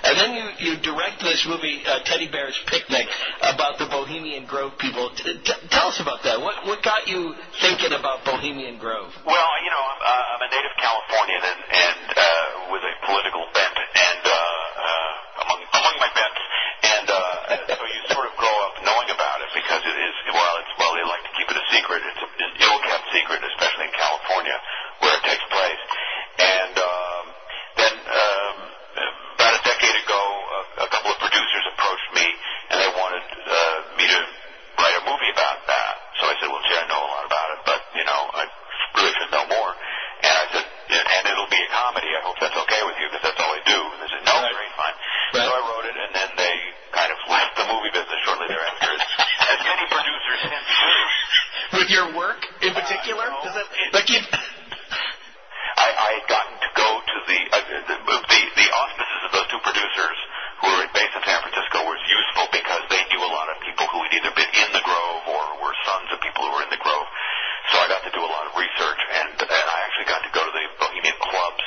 And then you direct this movie, Teddy Bear's Picnic, about the Bohemian Grove people. Tell us about that. What got you thinking about Bohemian Grove? Well, I'm a native Californian and with a political bent, and among my bents, and so you sort of grow up knowing about it because it is, well, they like to keep it a secret. It's an ill-kept secret, especially in California, where it takes place. And then about a decade ago, a couple of producers approached me, and they wanted me to write a movie about that. So I said, well, gee, I know a lot about it, but, I really should know more. And I said, and it'll be a comedy. I hope that's okay with you, because that's all I do. And they said, no, great, fine. Right. So I wrote it, and then they kind of left the movie business shortly thereafter, as many producers tend to do. With your work in particular? Does that, like you... I had gotten to go to the auspices of those two producers who were based in San Francisco was useful because they knew a lot of people who had either been in the Grove or were sons of people who were in the Grove. So I got to do a lot of research, and I actually got to go to the Bohemian Club's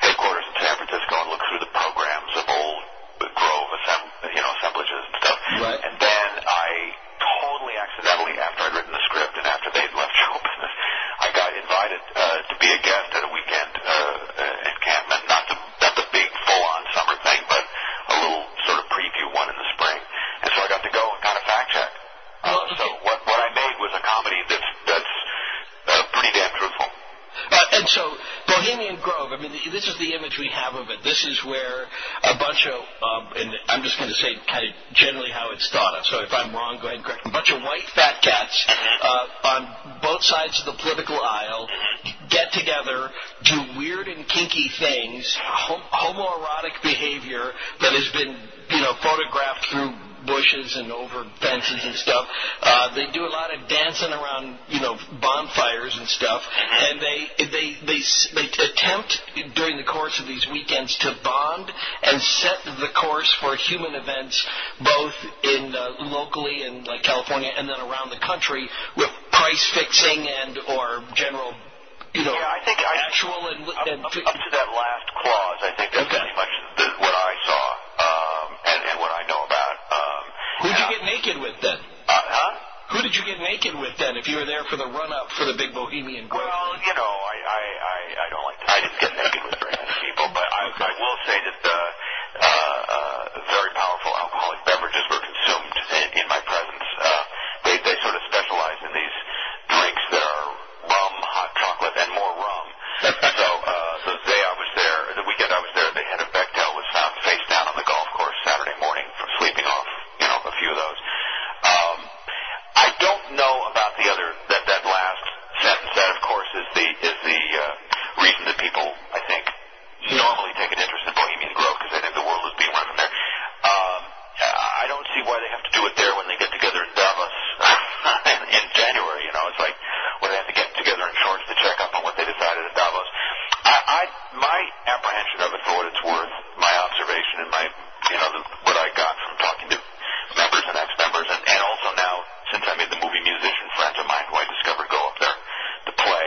headquarters in San Francisco and look through the programs of old Grove assemblages and stuff. Right. And then I totally accidentally, after I'd written the script and after they'd left show business, I got invited to be a guest at a weekend encampment, not the big full-on summer thing, but a little sort of preview one in the spring. And so I got to go and kind of fact-check. So what I made was a comedy that's pretty damn truthful. And so, Bohemian Grove, I mean, this is the image we have of it. This is where a bunch of, and I'm just going to say kind of generally how it's thought of, so if I'm wrong, go ahead and correct me. A bunch of white fat cats on both sides of the political aisle get together, do weird and kinky things, homoerotic behavior that has been, photographed through bushes and over fences and stuff. They do a lot of dancing around, bonfires and stuff. And they attempt during the course of these weekends to bond and set the course for human events, both in locally in like California and then around the country with price fixing and or general. I think actual up to that last clause, I think that's pretty much what I saw and what I know about. Who'd you get naked with then? Who did you get naked with then if you were there for the run-up for the big Bohemian Grove? Well, I don't like I didn't get naked with very many people, but I will say that very powerful alcoholic beverages were consumed in my presence. They sort of specialize in these drinks that are rum, hot chocolate, and more rum. So the day I was there, the weekend I was there, the head of Bechtel was found face down on the golf course Saturday morning from sleeping off, a few of those. I don't know about the other that last sentence. That, of course, is the reason that people, I think, normally take an interest in Bohemian Grove because they think the world is being run from there. I don't see why they have to do it there when they get together in Davos in January. It's like when they have to get together in shorts to check up on what they decided at Davos. My apprehension of it, for what it's worth, my observation and my, what I got from talking to members and ex-members, and also now, since I made the movie musician friends of mine who I discovered go up there to play,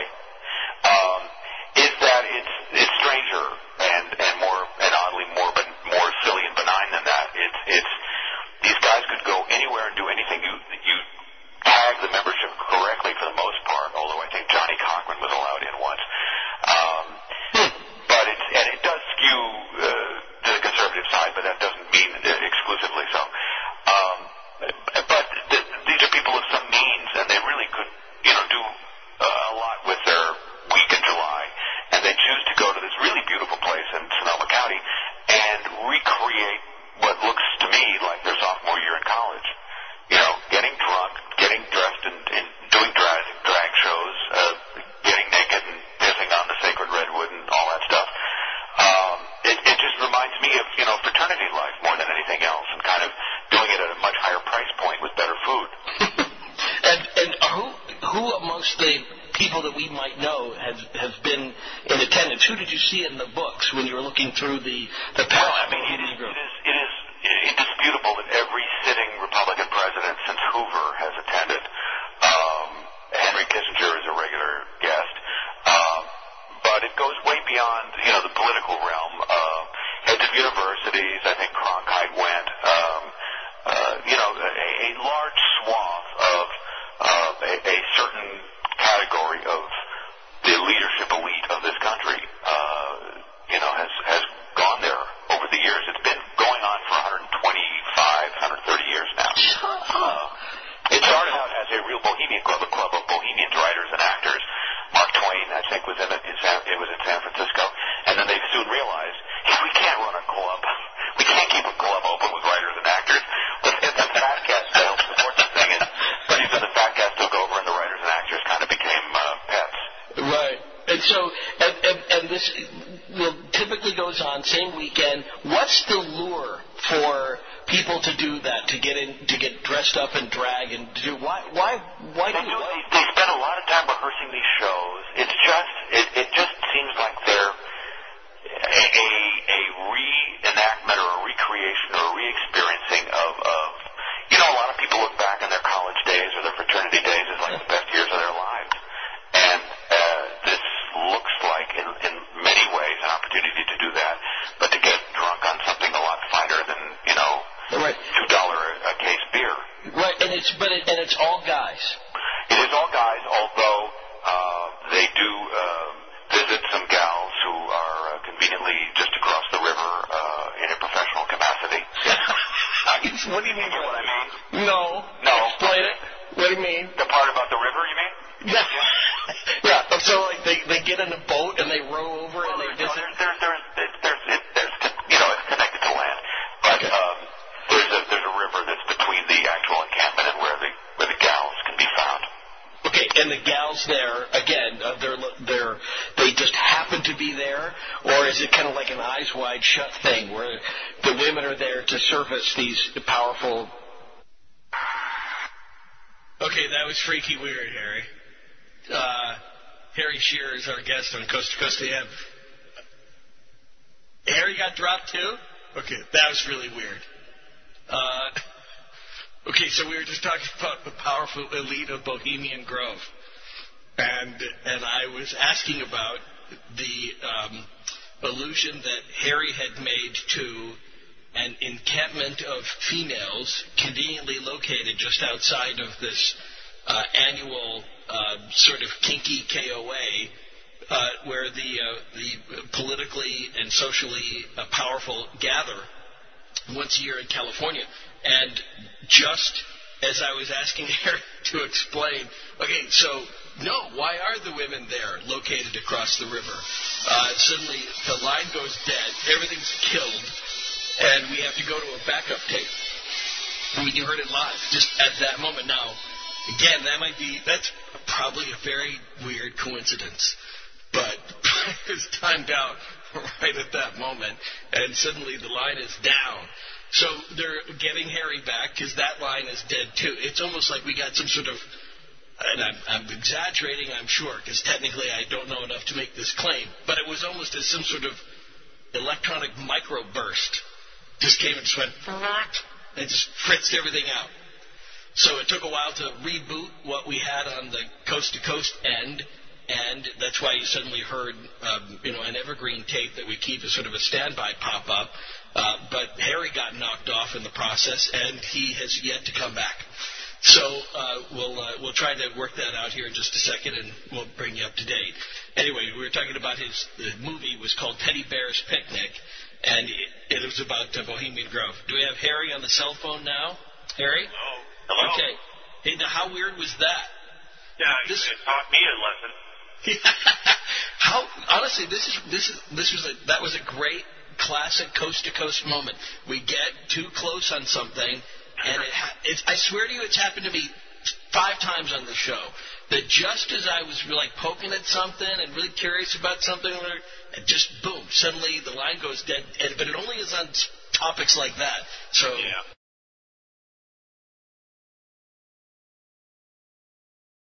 is that it's stranger and more and oddly more silly and benign than that. It's these guys could go anywhere and do anything. You tag the membership correctly for the most part, although I think Johnny Cochran was allowed in once. But it does skew to the conservative side, but that doesn't mean exclusively so. But these are people of some means, and they really could, do a lot with their week in July. And they choose to go to this really beautiful place in Sonoma County and recreate what looks to me like their sophomore year in college. Getting drunk, getting dressed and doing drag shows, getting naked and pissing on the sacred redwood and all that stuff. It just reminds me of, fraternity life more than anything else, and kind of doing it at a much higher price point with better food. and who amongst the people that we might know has been in attendance? Who did you see in the books when you were looking through the past? Well, I mean, it is indisputable that every sitting Republican president since Hoover has attended. Henry Kissinger is a regular guest. But it goes way beyond, the political realm. Head to universities. I think Cronkite went. A large swath of a certain category of the leadership elite of this country, has gone there over the years. It's been going on for 130 years now. It started out as a real bohemian club, a club of bohemians, writers, and actors. Mark Twain, I think, was in it. It was in San Francisco. And then they soon realized, we can't run a club. We can't keep a club open with writers and actors. Let's get the fat cats to help support this thing. And pretty soon the fat cats took over, and the writers and actors kind of became pets. Right. And so, and this typically goes on same weekend. What's the lure for people to do that, to get dressed up and drag and do why they spend a lot of time rehearsing these shows. It just seems like they're a reenactment or a recreation or a re-experiencing of a lot of people look back on their college days or their fraternity days as like the best years of their lives, and this looks like in many ways an opportunity to do that, but to get drunk on something a lot finer than right. $2 a case beer. Right, and it's all guys. It is all guys, although they do visit some gals who are conveniently just across the river in a professional capacity. What do you mean? You know what I mean? No. Explain it. What do you mean? The part about the river, you mean? Yeah. Yeah. So like they get in a boat and they row over and they visit. It's connected to land, but there's a river that's between the actual encampment and where the gals can be found. Okay, and the gals there again, they just happen to be there, or is it kind of like an eyes wide shut thing where the women are there to service these powerful? Okay, that was freaky weird, Harry. Harry Shearer is our guest on Coast to Coast AM. Harry got dropped too? Okay, that was really weird. Okay, so we were just talking about the powerful elite of Bohemian Grove. And I was asking about the allusion that Harry had made to an encampment of females conveniently located just outside of this annual sort of kinky KOA where the politically and socially powerful gather once a year in California. And just as I was asking Harry to explain, okay, so no, why are the women there located across the river? Suddenly the line goes dead, everything's killed, and we have to go to a backup tape. I mean, you heard it live, just at that moment. Now, again, that's probably a very weird coincidence, but it was timed out right at that moment, and suddenly the line is down. So they're getting Harry back because that line is dead too. It's almost like we got some sort of, and I'm exaggerating, I'm sure, because technically I don't know enough to make this claim, but it was almost as some sort of electronic microburst. Just came and just went, and just fritzed everything out. So it took a while to reboot what we had on the coast-to-coast end, and that's why you suddenly heard, an evergreen tape that we keep as sort of a standby pop-up. But Harry got knocked off in the process, and he has yet to come back. So we'll try to work that out here in just a second, and we'll bring you up to date. Anyway, we were talking about the movie was called Teddy Bear's Picnic, and it was about Bohemian Grove. Do we have Harry on the cell phone now? Harry? Hello. Okay. Hey, now how weird was that? Yeah, it taught me a lesson. Honestly, that was a great classic coast to coast moment. We get too close on something, and I swear to you, it's happened to me 5 times on the show. That just as I was like poking at something and really curious about something, and just boom, suddenly the line goes dead. But it only is on topics like that. So. Yeah.